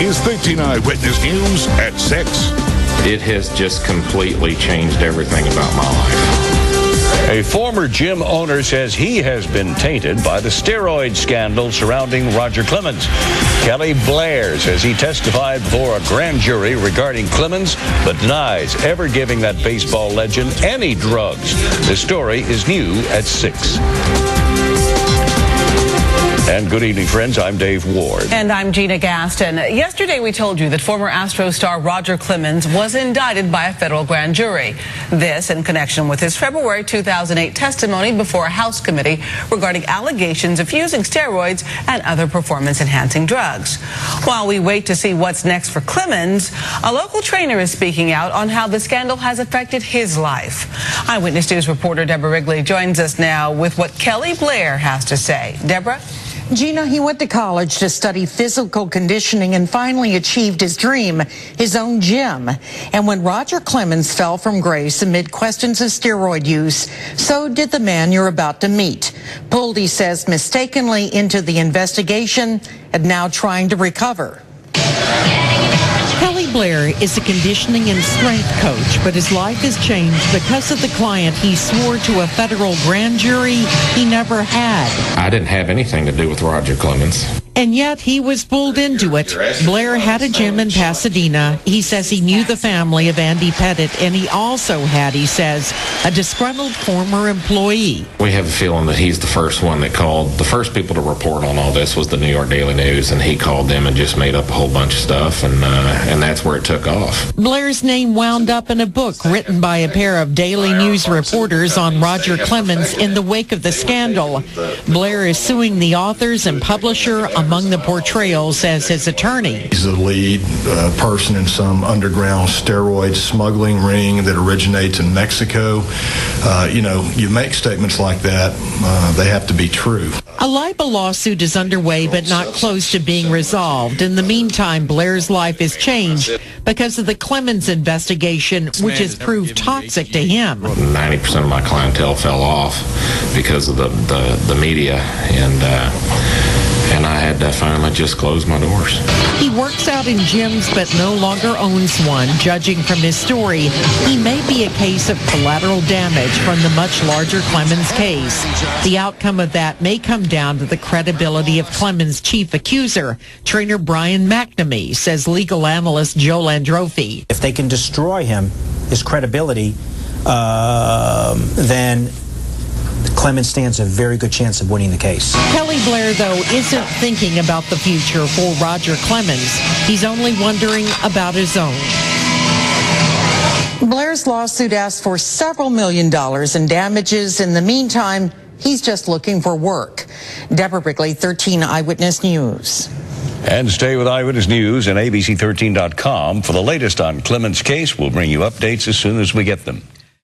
is 13 Eyewitness News at 6. It has just completely changed everything about my life. A former gym owner says he has been tainted by the steroid scandal surrounding Roger Clemens. Kelly Blair says he testified before a grand jury regarding Clemens, but denies ever giving that baseball legend any drugs. The story is new at 6. And good evening, friends. I'm Dave Ward. And I'm Gina Gaston. Yesterday, we told you that former Astro star Roger Clemens was indicted by a federal grand jury. This in connection with his February 2008 testimony before a House committee regarding allegations of using steroids and other performance-enhancing drugs. While we wait to see what's next for Clemens, a local trainer is speaking out on how the scandal has affected his life. Eyewitness News reporter Deborah Wrigley joins us now with what Kelly Blair has to say. Deborah? Gina, he went to college to study physical conditioning and finally achieved his dream, his own gym. And when Roger Clemens fell from grace amid questions of steroid use, so did the man you're about to meet. Pulled, he says, mistakenly into the investigation and now trying to recover. Kelly Blair is a conditioning and strength coach, but his life has changed because of the client he swore to a federal grand jury he never had. I didn't have anything to do with Roger Clemens. And yet he was pulled into it. Blair had a gym in Pasadena. He says he knew the family of Andy Pettit, and he also had, he says, a disgruntled former employee. We have a feeling that he's the first one that called. The first people to report on all this was the New York Daily News, and he called them and just made up a whole bunch of stuff, and that's where it took off. Blair's name wound up in a book written by a pair of Daily News reporters on Roger Clemens in the wake of the scandal. Blair is suing the authors and publisher among the portrayals as his attorney. He's the lead person in some underground steroid smuggling ring that originates in Mexico. You make statements like that, they have to be true. A libel lawsuit is underway but not close to being resolved. In the meantime, Blair's life has changed because of the Clemens investigation, which has proved toxic to him. 90% of my clientele fell off because of the media, and I had to finally just close my doors. He works out in gyms but no longer owns one. Judging from his story, he may be a case of collateral damage from the much larger Clemens case. The outcome of that may come down to the credibility of Clemens' chief accuser. Trainer Brian McNamee says legal analyst Joe Landrofi. If they can destroy him, his credibility, then Clemens stands a very good chance of winning the case. Kelly Blair, though, isn't thinking about the future for Roger Clemens. He's only wondering about his own. Blair's lawsuit asked for several $1 million in damages. In the meantime, he's just looking for work. Deborah Wrigley, 13 Eyewitness News. And stay with Eyewitness News and ABC13.com for the latest on Clemens' case. We'll bring you updates as soon as we get them.